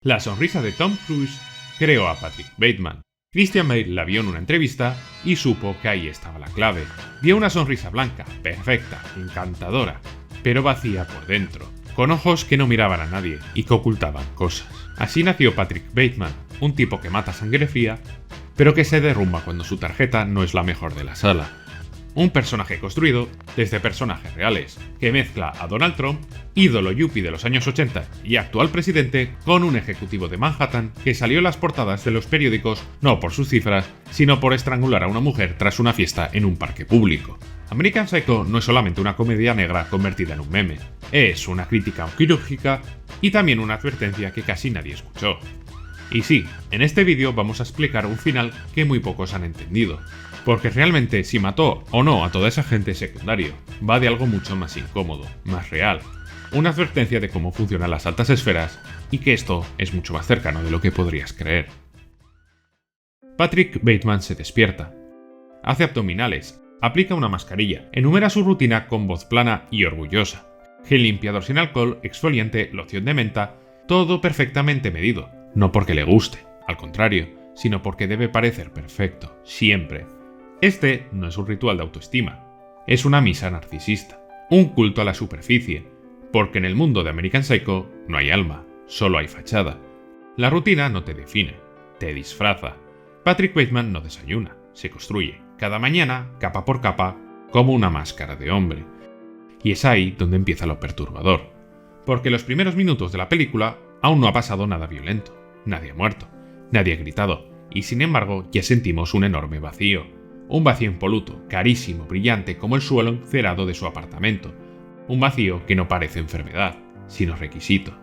La sonrisa de Tom Cruise creó a Patrick Bateman. Christian Bale la vio en una entrevista y supo que ahí estaba la clave. Vio una sonrisa blanca, perfecta, encantadora, pero vacía por dentro, con ojos que no miraban a nadie y que ocultaban cosas. Así nació Patrick Bateman, un tipo que mata sangre fría, pero que se derrumba cuando su tarjeta no es la mejor de la sala. Un personaje construido desde personajes reales, que mezcla a Donald Trump, ídolo yuppie de los años 80 y actual presidente, con un ejecutivo de Manhattan que salió en las portadas de los periódicos no por sus cifras, sino por estrangular a una mujer tras una fiesta en un parque público. American Psycho no es solamente una comedia negra convertida en un meme, es una crítica quirúrgica y también una advertencia que casi nadie escuchó. Y sí, en este vídeo vamos a explicar un final que muy pocos han entendido, porque realmente si mató o no a toda esa gente es secundario, va de algo mucho más incómodo, más real, una advertencia de cómo funcionan las altas esferas y que esto es mucho más cercano de lo que podrías creer. Patrick Bateman se despierta, hace abdominales, aplica una mascarilla, enumera su rutina con voz plana y orgullosa, gel limpiador sin alcohol, exfoliante, loción de menta, todo perfectamente medido, no porque le guste, al contrario, sino porque debe parecer perfecto, siempre. Este no es un ritual de autoestima, es una misa narcisista, un culto a la superficie, porque en el mundo de American Psycho no hay alma, solo hay fachada. La rutina no te define, te disfraza. Patrick Bateman no desayuna, se construye, cada mañana, capa por capa, como una máscara de hombre. Y es ahí donde empieza lo perturbador, porque en los primeros minutos de la película aún no ha pasado nada violento, nadie ha muerto, nadie ha gritado, y sin embargo ya sentimos un enorme vacío. Un vacío impoluto, carísimo, brillante como el suelo encerado de su apartamento. Un vacío que no parece enfermedad, sino requisito.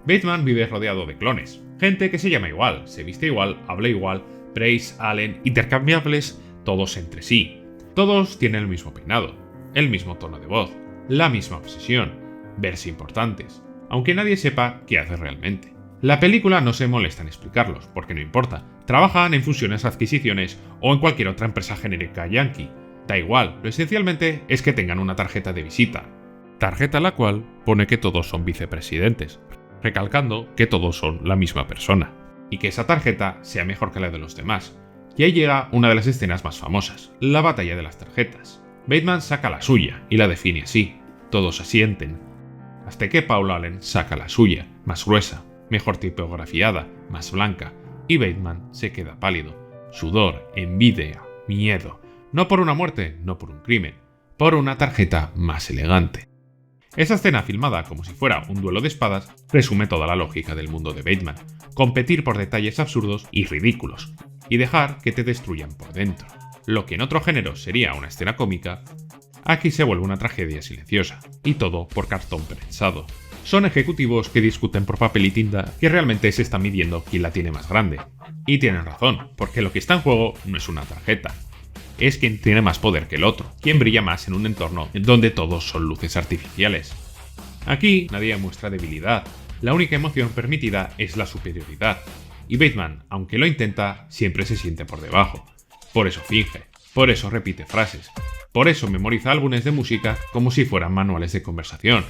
Bateman vive rodeado de clones, gente que se llama igual, se viste igual, habla igual, Brace, Allen, intercambiables, todos entre sí. Todos tienen el mismo peinado, el mismo tono de voz, la misma obsesión, verse importantes, aunque nadie sepa qué hace realmente. La película no se molesta en explicarlos, porque no importa. Trabajan en fusiones, adquisiciones o en cualquier otra empresa genérica yankee. Da igual, lo esencialmente es que tengan una tarjeta de visita. Tarjeta en la cual pone que todos son vicepresidentes, recalcando que todos son la misma persona. Y que esa tarjeta sea mejor que la de los demás. Y ahí llega una de las escenas más famosas, la batalla de las tarjetas. Bateman saca la suya y la define así. Todos asienten. Hasta que Paul Allen saca la suya, más gruesa, mejor tipografiada, más blanca, y Bateman se queda pálido. Sudor, envidia, miedo. No por una muerte, no por un crimen, por una tarjeta más elegante. Esa escena filmada como si fuera un duelo de espadas resume toda la lógica del mundo de Bateman. Competir por detalles absurdos y ridículos, y dejar que te destruyan por dentro. Lo que en otro género sería una escena cómica, aquí se vuelve una tragedia silenciosa, y todo por cartón prensado. Son ejecutivos que discuten por papel y tinta que realmente se está midiendo quién la tiene más grande. Y tienen razón, porque lo que está en juego no es una tarjeta. Es quien tiene más poder que el otro, quien brilla más en un entorno donde todos son luces artificiales. Aquí nadie muestra debilidad, la única emoción permitida es la superioridad. Y Bateman, aunque lo intenta, siempre se siente por debajo. Por eso finge, por eso repite frases, por eso memoriza álbumes de música como si fueran manuales de conversación.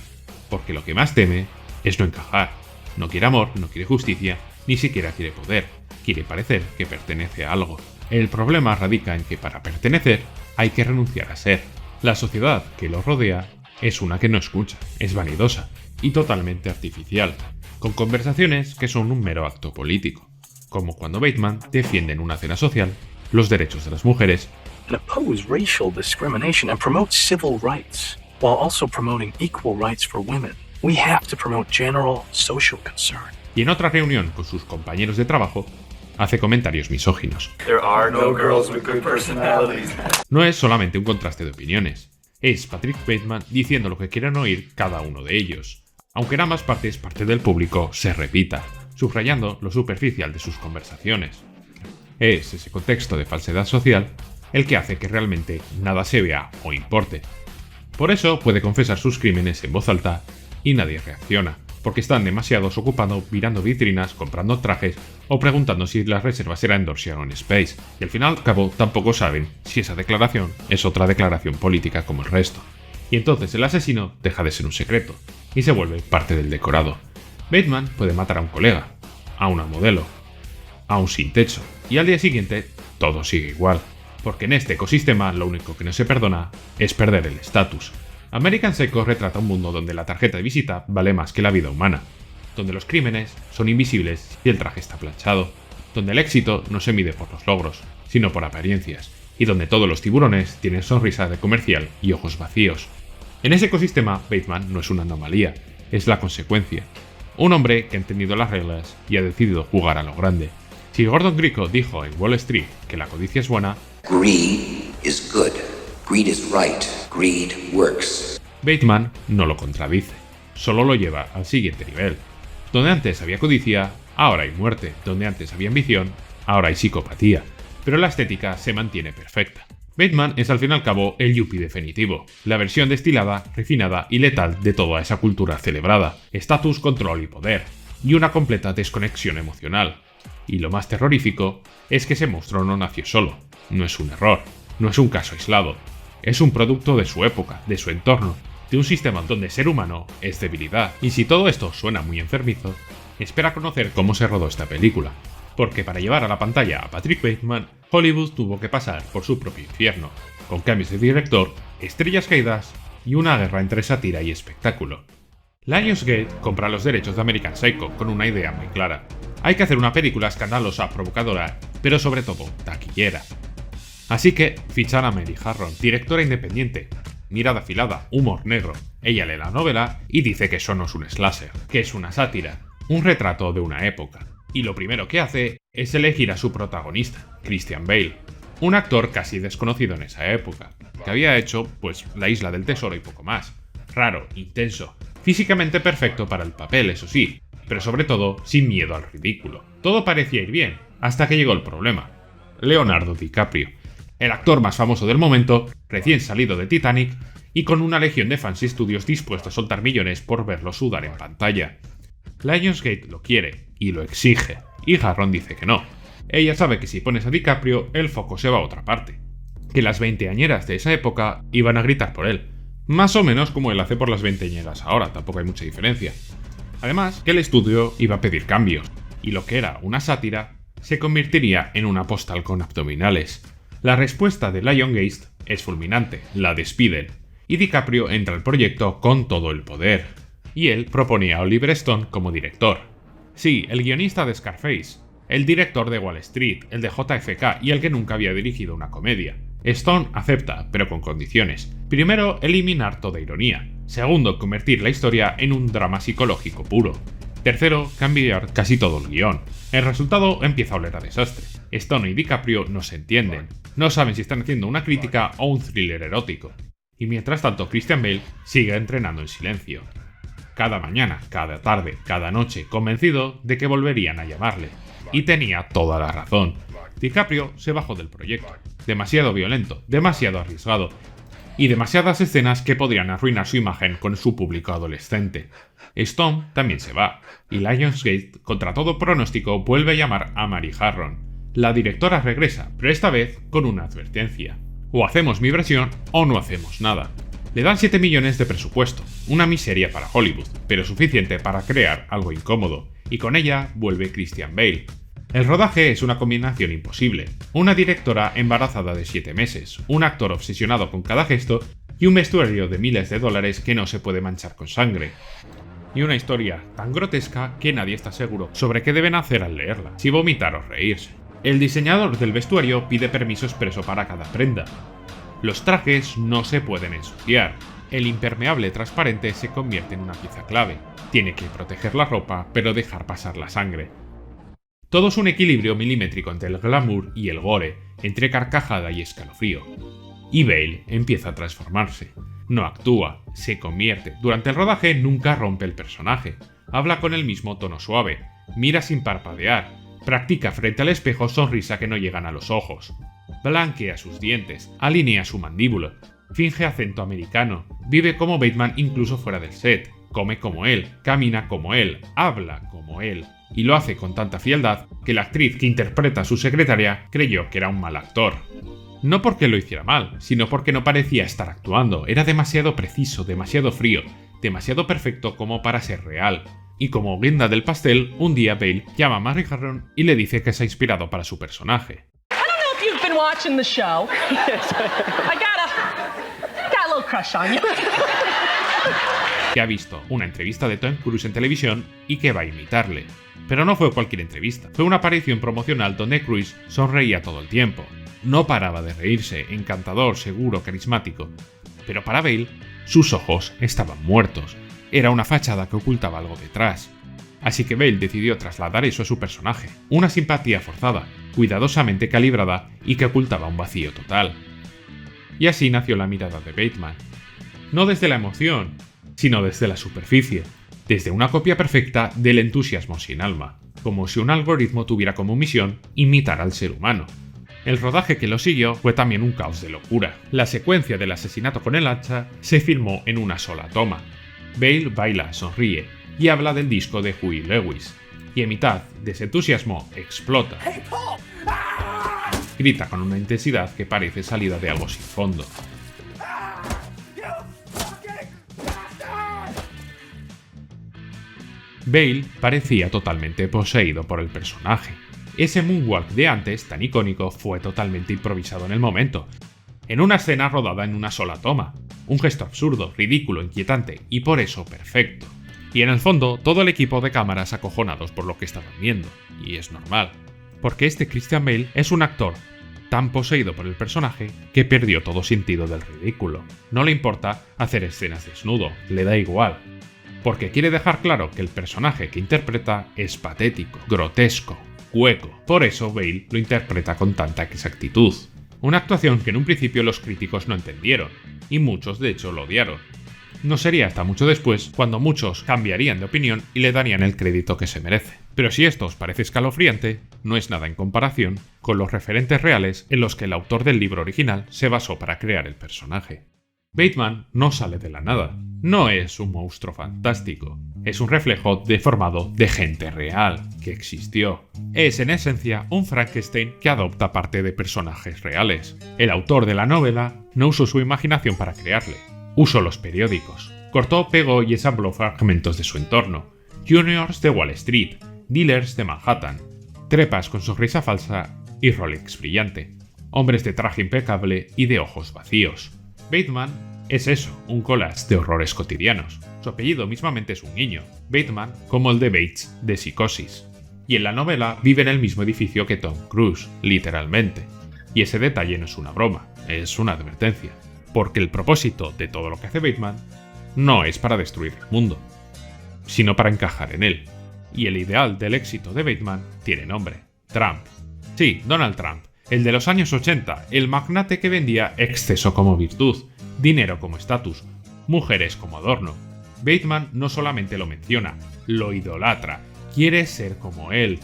Porque lo que más teme es no encajar. No quiere amor, no quiere justicia, ni siquiera quiere poder. Quiere parecer que pertenece a algo. El problema radica en que para pertenecer hay que renunciar a ser. La sociedad que lo rodea es una que no escucha, es vanidosa y totalmente artificial, con conversaciones que son un mero acto político, como cuando Bateman defiende en una cena social los derechos de las mujeres and oppose racial discrimination and promote civil rights, while also promoting equal rights for women. We have to promote general social concern. Y en otra reunión con sus compañeros de trabajo, hace comentarios misóginos. There are no girls with good personalities. No es solamente un contraste de opiniones, es Patrick Bateman diciendo lo que quieren oír cada uno de ellos, aunque en ambas partes parte del público se repita, subrayando lo superficial de sus conversaciones. Es ese contexto de falsedad social el que hace que realmente nada se vea o importe. Por eso puede confesar sus crímenes en voz alta y nadie reacciona, porque están demasiados ocupados mirando vitrinas, comprando trajes o preguntando si las reservas eran en Dorsia o en Space, y al fin y al cabo tampoco saben si esa declaración es otra declaración política como el resto. Y entonces el asesino deja de ser un secreto y se vuelve parte del decorado. Bateman puede matar a un colega, a una modelo, a un sin techo, y al día siguiente todo sigue igual, porque en este ecosistema lo único que no se perdona es perder el estatus. American Psycho retrata un mundo donde la tarjeta de visita vale más que la vida humana, donde los crímenes son invisibles y el traje está planchado, donde el éxito no se mide por los logros, sino por apariencias, y donde todos los tiburones tienen sonrisa de comercial y ojos vacíos. En ese ecosistema, Bateman no es una anomalía, es la consecuencia. Un hombre que ha entendido las reglas y ha decidido jugar a lo grande. Si Gordon Gekko dijo en Wall Street que la codicia es buena, Greed is good. Greed is right. Greed works. Bateman no lo contradice, solo lo lleva al siguiente nivel. Donde antes había codicia, ahora hay muerte. Donde antes había ambición, ahora hay psicopatía. Pero la estética se mantiene perfecta. Bateman es al fin y al cabo el yuppie definitivo, la versión destilada, refinada y letal de toda esa cultura celebrada, estatus, control y poder, y una completa desconexión emocional. Y lo más terrorífico es que ese monstruo no nació solo, no es un error, no es un caso aislado, es un producto de su época, de su entorno, de un sistema donde ser humano es debilidad. Y si todo esto suena muy enfermizo, espera conocer cómo se rodó esta película, porque para llevar a la pantalla a Patrick Bateman, Hollywood tuvo que pasar por su propio infierno, con cambios de director, estrellas caídas y una guerra entre sátira y espectáculo. Lionsgate compra los derechos de American Psycho con una idea muy clara. Hay que hacer una película escandalosa, provocadora, pero sobre todo taquillera. Así que fichan a Mary Harron, directora independiente, mirada afilada, humor negro. Ella lee la novela y dice que eso no es un slasher, que es una sátira, un retrato de una época. Y lo primero que hace es elegir a su protagonista, Christian Bale, un actor casi desconocido en esa época, que había hecho, pues, La Isla del Tesoro y poco más. Raro, intenso, físicamente perfecto para el papel, eso sí, pero sobre todo sin miedo al ridículo. Todo parecía ir bien, hasta que llegó el problema. Leonardo DiCaprio, el actor más famoso del momento, recién salido de Titanic, y con una legión de fans y estudios dispuestos a soltar millones por verlo sudar en pantalla. Lionsgate lo quiere y lo exige, y Harron dice que no. Ella sabe que si pones a DiCaprio, el foco se va a otra parte. Que las veinteañeras de esa época iban a gritar por él. Más o menos como él hace por las veinteañeras ahora, tampoco hay mucha diferencia. Además, que el estudio iba a pedir cambios, y lo que era una sátira se convertiría en una postal con abdominales. La respuesta de Lionsgate es fulminante, la despiden, y DiCaprio entra al proyecto con todo el poder. Y él propone a Oliver Stone como director. Sí, el guionista de Scarface, el director de Wall Street, el de JFK y el que nunca había dirigido una comedia. Stone acepta, pero con condiciones. Primero, eliminar toda ironía. Segundo, convertir la historia en un drama psicológico puro. Tercero, cambiar casi todo el guión. El resultado empieza a oler a desastre. Stone y DiCaprio no se entienden. No saben si están haciendo una crítica o un thriller erótico. Y mientras tanto, Christian Bale sigue entrenando en silencio. Cada mañana, cada tarde, cada noche, convencido de que volverían a llamarle. Y tenía toda la razón. DiCaprio se bajó del proyecto. Demasiado violento, demasiado arriesgado, y demasiadas escenas que podrían arruinar su imagen con su público adolescente. Stone también se va, y Lionsgate, contra todo pronóstico, vuelve a llamar a Mary Harron. La directora regresa, pero esta vez con una advertencia. O hacemos mi versión o no hacemos nada. Le dan 7 millones de presupuesto, una miseria para Hollywood, pero suficiente para crear algo incómodo, y con ella vuelve Christian Bale. El rodaje es una combinación imposible, una directora embarazada de 7 meses, un actor obsesionado con cada gesto y un vestuario de miles de dólares que no se puede manchar con sangre. Y una historia tan grotesca que nadie está seguro sobre qué deben hacer al leerla, si vomitar o reírse. El diseñador del vestuario pide permiso expreso para cada prenda. Los trajes no se pueden ensuciar. El impermeable transparente se convierte en una pieza clave. Tiene que proteger la ropa, pero dejar pasar la sangre. Todo es un equilibrio milimétrico entre el glamour y el gore, entre carcajada y escalofrío. Y Bale empieza a transformarse. No actúa, se convierte. Durante el rodaje nunca rompe el personaje. Habla con el mismo tono suave, mira sin parpadear, practica frente al espejo sonrisa que no llegan a los ojos. Blanquea sus dientes, alinea su mandíbula, finge acento americano, vive como Bateman incluso fuera del set, come como él, camina como él, habla como él. Y lo hace con tanta frialdad que la actriz que interpreta a su secretaria creyó que era un mal actor. No porque lo hiciera mal, sino porque no parecía estar actuando, era demasiado preciso, demasiado frío, demasiado perfecto como para ser real. Y como guinda del pastel, un día Bale llama a Mary Harron y le dice que se ha inspirado para su personaje. I don't know if you've been watching the show. I got a little crush on you. Que ha visto una entrevista de Tom Cruise en televisión y que va a imitarle. Pero no fue cualquier entrevista, fue una aparición promocional donde Cruise sonreía todo el tiempo. No paraba de reírse, encantador, seguro, carismático. Pero para Bale, sus ojos estaban muertos. Era una fachada que ocultaba algo detrás. Así que Bale decidió trasladar eso a su personaje, una simpatía forzada, cuidadosamente calibrada y que ocultaba un vacío total. Y así nació la mirada de Bateman. No desde la emoción, sino desde la superficie, desde una copia perfecta del entusiasmo sin alma, como si un algoritmo tuviera como misión imitar al ser humano. El rodaje que lo siguió fue también un caos de locura. La secuencia del asesinato con el hacha se filmó en una sola toma. Bale baila, sonríe y habla del disco de Huey Lewis, y en mitad de ese entusiasmo explota. Grita con una intensidad que parece salida de algo sin fondo. Bale parecía totalmente poseído por el personaje. Ese moonwalk de antes, tan icónico, fue totalmente improvisado en el momento, en una escena rodada en una sola toma. Un gesto absurdo, ridículo, inquietante y por eso perfecto. Y en el fondo, todo el equipo de cámaras acojonados por lo que estaban viendo. Y es normal, porque este Christian Bale es un actor tan poseído por el personaje que perdió todo sentido del ridículo. No le importa hacer escenas desnudo, le da igual. Porque quiere dejar claro que el personaje que interpreta es patético, grotesco, hueco. Por eso Bale lo interpreta con tanta exactitud. Una actuación que en un principio los críticos no entendieron, y muchos de hecho lo odiaron. No sería hasta mucho después cuando muchos cambiarían de opinión y le darían el crédito que se merece. Pero si esto os parece escalofriante, no es nada en comparación con los referentes reales en los que el autor del libro original se basó para crear el personaje. Bateman no sale de la nada, no es un monstruo fantástico, es un reflejo deformado de gente real, que existió. Es en esencia un Frankenstein que adopta parte de personajes reales. El autor de la novela no usó su imaginación para crearle, usó los periódicos, cortó, pegó y ensambló fragmentos de su entorno, juniors de Wall Street, dealers de Manhattan, trepas con sonrisa falsa y Rolex brillante, hombres de traje impecable y de ojos vacíos. Bateman es eso, un collage de horrores cotidianos. Su apellido mismamente es un guiño, Bateman como el de Bates de Psicosis. Y en la novela vive en el mismo edificio que Tom Cruise, literalmente. Y ese detalle no es una broma, es una advertencia. Porque el propósito de todo lo que hace Bateman no es para destruir el mundo, sino para encajar en él. Y el ideal del éxito de Bateman tiene nombre, Trump. Sí, Donald Trump, el de los años 80, el magnate que vendía exceso como virtud, dinero como estatus, mujeres como adorno. Bateman no solamente lo menciona, lo idolatra, quiere ser como él,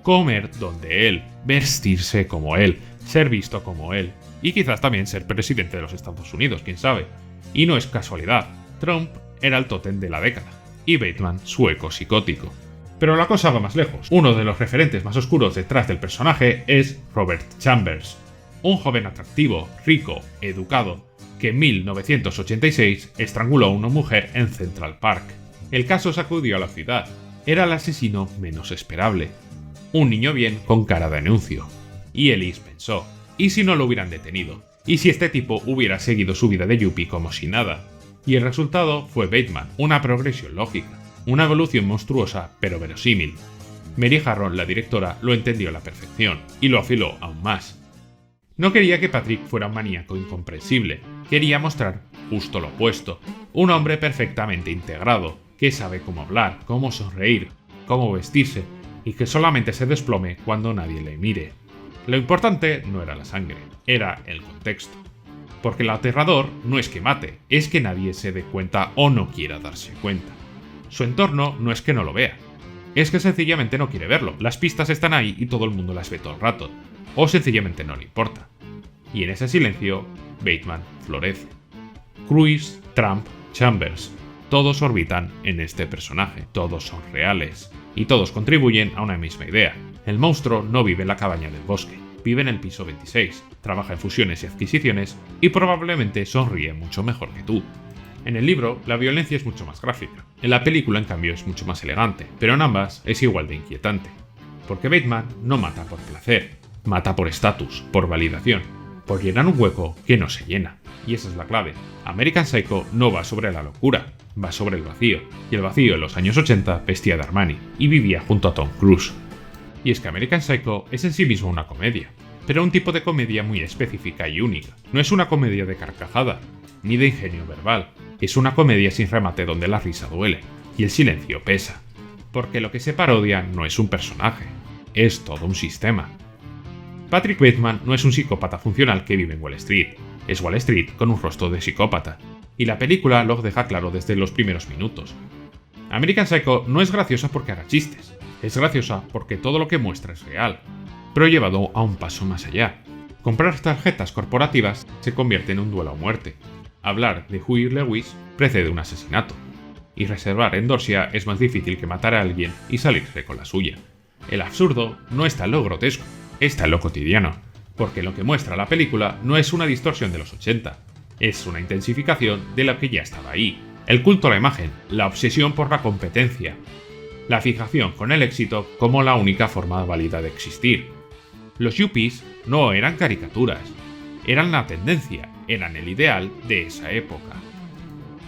comer donde él, vestirse como él, ser visto como él, y quizás también ser presidente de los Estados Unidos, quién sabe. Y no es casualidad, Trump era el tótem de la década, y Bateman su eco psicótico. Pero la cosa va más lejos. Uno de los referentes más oscuros detrás del personaje es Robert Chambers, un joven atractivo, rico, educado, que en 1986 estranguló a una mujer en Central Park. El caso sacudió a la ciudad. Era el asesino menos esperable. Un niño bien con cara de anuncio. Y Ellis pensó, ¿y si no lo hubieran detenido? ¿Y si este tipo hubiera seguido su vida de yuppie como si nada? Y el resultado fue Bateman, una progresión lógica. Una evolución monstruosa, pero verosímil. Mary Harron, la directora, lo entendió a la perfección, y lo afiló aún más. No quería que Patrick fuera un maníaco incomprensible, quería mostrar justo lo opuesto, un hombre perfectamente integrado, que sabe cómo hablar, cómo sonreír, cómo vestirse, y que solamente se desplome cuando nadie le mire. Lo importante no era la sangre, era el contexto. Porque el aterrador no es que mate, es que nadie se dé cuenta o no quiera darse cuenta. Su entorno no es que no lo vea, es que sencillamente no quiere verlo. Las pistas están ahí y todo el mundo las ve todo el rato, o sencillamente no le importa. Y en ese silencio, Bateman florece. Cruise, Trump, Chambers, todos orbitan en este personaje, todos son reales, y todos contribuyen a una misma idea. El monstruo no vive en la cabaña del bosque, vive en el piso 26, trabaja en fusiones y adquisiciones, y probablemente sonríe mucho mejor que tú. En el libro, la violencia es mucho más gráfica. En la película, en cambio, es mucho más elegante, pero en ambas es igual de inquietante. Porque Bateman no mata por placer, mata por estatus, por validación, por llenar un hueco que no se llena. Y esa es la clave. American Psycho no va sobre la locura, va sobre el vacío. Y el vacío en los años 80 vestía de Armani y vivía junto a Tom Cruise. Y es que American Psycho es en sí mismo una comedia, pero un tipo de comedia muy específica y única. No es una comedia de carcajada, ni de ingenio verbal. Es una comedia sin remate donde la risa duele y el silencio pesa. Porque lo que se parodia no es un personaje, es todo un sistema. Patrick Bateman no es un psicópata funcional que vive en Wall Street, es Wall Street con un rostro de psicópata. Y la película lo deja claro desde los primeros minutos. American Psycho no es graciosa porque haga chistes, es graciosa porque todo lo que muestra es real, pero llevado a un paso más allá. Comprar tarjetas corporativas se convierte en un duelo a muerte. Hablar de Huey Lewis precede un asesinato. Y reservar en Dorsia es más difícil que matar a alguien y salirse con la suya. El absurdo no está en lo grotesco, está en lo cotidiano, porque lo que muestra la película no es una distorsión de los 80, es una intensificación de lo que ya estaba ahí. El culto a la imagen, la obsesión por la competencia, la fijación con el éxito como la única forma válida de existir. Los yuppies no eran caricaturas, eran la tendencia, eran el ideal de esa época.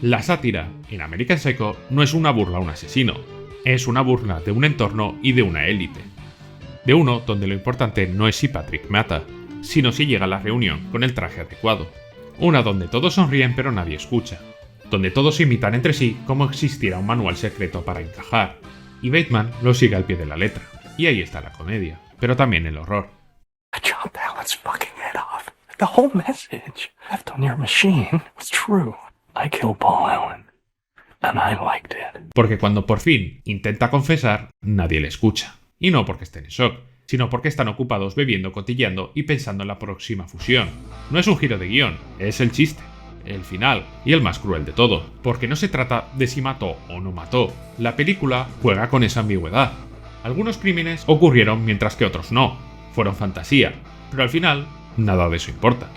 La sátira en American Psycho no es una burla a un asesino, es una burla de un entorno y de una élite. De uno donde lo importante no es si Patrick mata, sino si llega a la reunión con el traje adecuado. Una donde todos sonríen pero nadie escucha, donde todos imitan entre sí como existiera un manual secreto para encajar, y Bateman lo sigue al pie de la letra. Y ahí está la comedia, pero también el horror. I chopped Alan's fucking head off. The whole message left on your machine was true. I killed Paul Allen, and I liked it. Porque cuando por fin intenta confesar, nadie le escucha. Y no porque estén en shock, sino porque están ocupados bebiendo, cotilleando y pensando en la próxima fusión. No es un giro de guión, es el chiste, el final y el más cruel de todo. Porque no se trata de si mató o no mató. La película juega con esa ambigüedad. Algunos crímenes ocurrieron mientras que otros no. Fueron fantasía, pero al final nada de eso importa.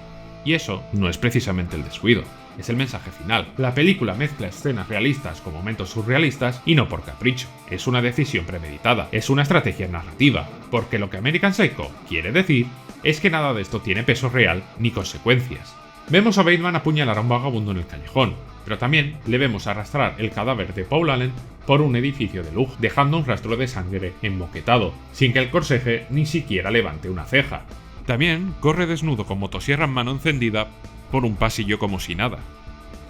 Y eso no es precisamente el descuido, es el mensaje final. La película mezcla escenas realistas con momentos surrealistas y no por capricho. Es una decisión premeditada, es una estrategia narrativa, porque lo que American Psycho quiere decir es que nada de esto tiene peso real ni consecuencias. Vemos a Bateman apuñalar a un vagabundo en el callejón, pero también le vemos arrastrar el cadáver de Paul Allen por un edificio de lujo, dejando un rastro de sangre emboquetado, sin que el corseje ni siquiera levante una ceja. También corre desnudo con motosierra en mano encendida por un pasillo como si nada.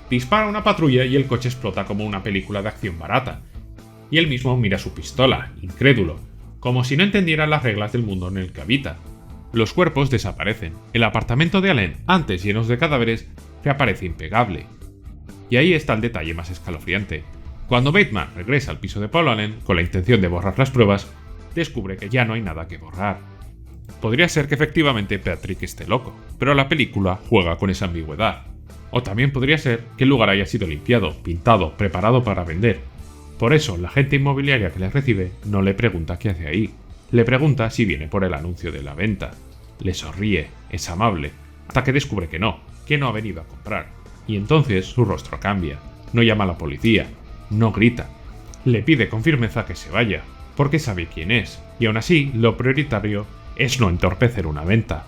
Dispara a una patrulla y el coche explota como una película de acción barata. Y él mismo mira su pistola, incrédulo, como si no entendiera las reglas del mundo en el que habita. Los cuerpos desaparecen. El apartamento de Allen, antes llenos de cadáveres, reaparece impecable. Y ahí está el detalle más escalofriante. Cuando Bateman regresa al piso de Paul Allen, con la intención de borrar las pruebas, descubre que ya no hay nada que borrar. Podría ser que efectivamente Patrick esté loco, pero la película juega con esa ambigüedad. O también podría ser que el lugar haya sido limpiado, pintado, preparado para vender. Por eso, la agente inmobiliaria que le recibe no le pregunta qué hace ahí. Le pregunta si viene por el anuncio de la venta. Le sonríe, es amable, hasta que descubre que no ha venido a comprar. Y entonces su rostro cambia. No llama a la policía, no grita. Le pide con firmeza que se vaya, porque sabe quién es. Y aún así, lo prioritario es no entorpecer una venta.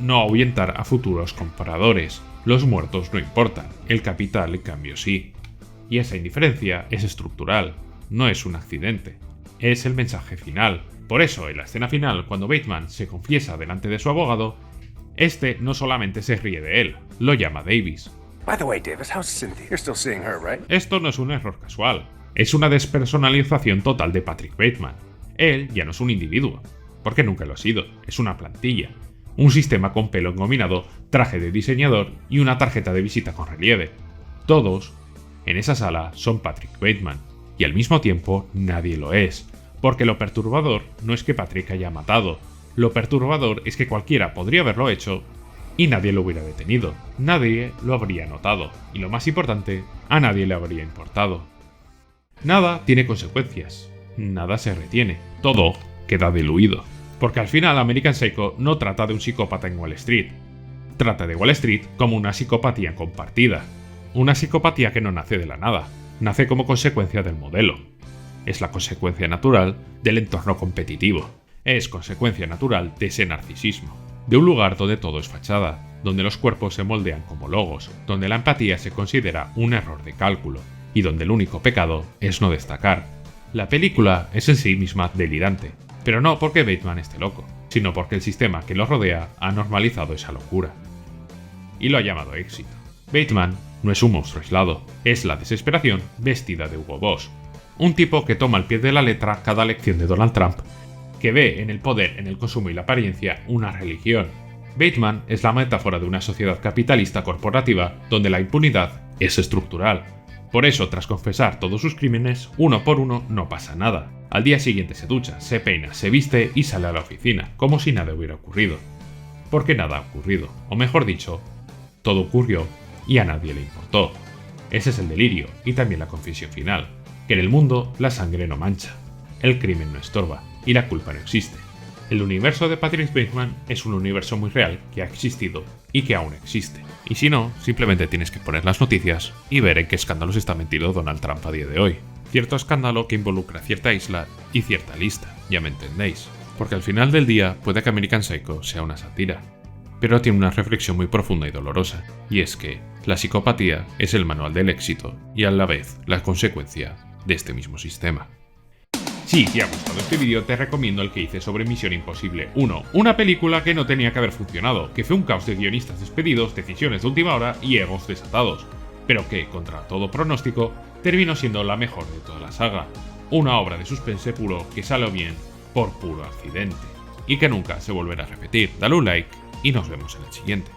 No ahuyentar a futuros compradores. Los muertos no importan, el capital en cambio sí. Y esa indiferencia es estructural, no es un accidente. Es el mensaje final. Por eso, en la escena final, cuando Bateman se confiesa delante de su abogado, este no solamente se ríe de él, lo llama Davis. By the way, Davis, how's Cynthia? You're still seeing her, right? Esto no es un error casual, es una despersonalización total de Patrick Bateman. Él ya no es un individuo, porque nunca lo ha sido, es una plantilla, un sistema con pelo engominado, traje de diseñador y una tarjeta de visita con relieve. Todos, en esa sala, son Patrick Bateman, y al mismo tiempo nadie lo es, porque lo perturbador no es que Patrick haya matado, lo perturbador es que cualquiera podría haberlo hecho y nadie lo hubiera detenido, nadie lo habría notado, y lo más importante, a nadie le habría importado. Nada tiene consecuencias, nada se retiene, todo queda diluido. Porque al final American Psycho no trata de un psicópata en Wall Street, trata de Wall Street como una psicopatía compartida, una psicopatía que no nace de la nada, nace como consecuencia del modelo. Es la consecuencia natural del entorno competitivo. Es consecuencia natural de ese narcisismo. De un lugar donde todo es fachada, donde los cuerpos se moldean como logos, donde la empatía se considera un error de cálculo, y donde el único pecado es no destacar. La película es en sí misma delirante, pero no porque Bateman esté loco, sino porque el sistema que lo rodea ha normalizado esa locura. Y lo ha llamado éxito. Bateman no es un monstruo aislado, es la desesperación vestida de Hugo Boss. Un tipo que toma al pie de la letra cada lección de Donald Trump, que ve en el poder, en el consumo y la apariencia una religión. Bateman es la metáfora de una sociedad capitalista corporativa donde la impunidad es estructural. Por eso, tras confesar todos sus crímenes, uno por uno no pasa nada. Al día siguiente se ducha, se peina, se viste y sale a la oficina, como si nada hubiera ocurrido. Porque nada ha ocurrido, o mejor dicho, todo ocurrió y a nadie le importó. Ese es el delirio y también la confesión final, que en el mundo la sangre no mancha, el crimen no estorba y la culpa no existe. El universo de Patrick Bateman es un universo muy real que ha existido y que aún existe. Y si no, simplemente tienes que poner las noticias y ver en qué escándalos está metido Donald Trump a día de hoy. Cierto escándalo que involucra cierta isla y cierta lista, ya me entendéis. Porque al final del día puede que American Psycho sea una sátira, pero tiene una reflexión muy profunda y dolorosa, y es que la psicopatía es el manual del éxito y a la vez la consecuencia de este mismo sistema. Si te ha gustado este vídeo, te recomiendo el que hice sobre Misión Imposible 1, una película que no tenía que haber funcionado, que fue un caos de guionistas despedidos, decisiones de última hora y egos desatados, pero que, contra todo pronóstico, terminó siendo la mejor de toda la saga. Una obra de suspense puro que salió bien por puro accidente, y que nunca se volverá a repetir. Dale un like y nos vemos en el siguiente.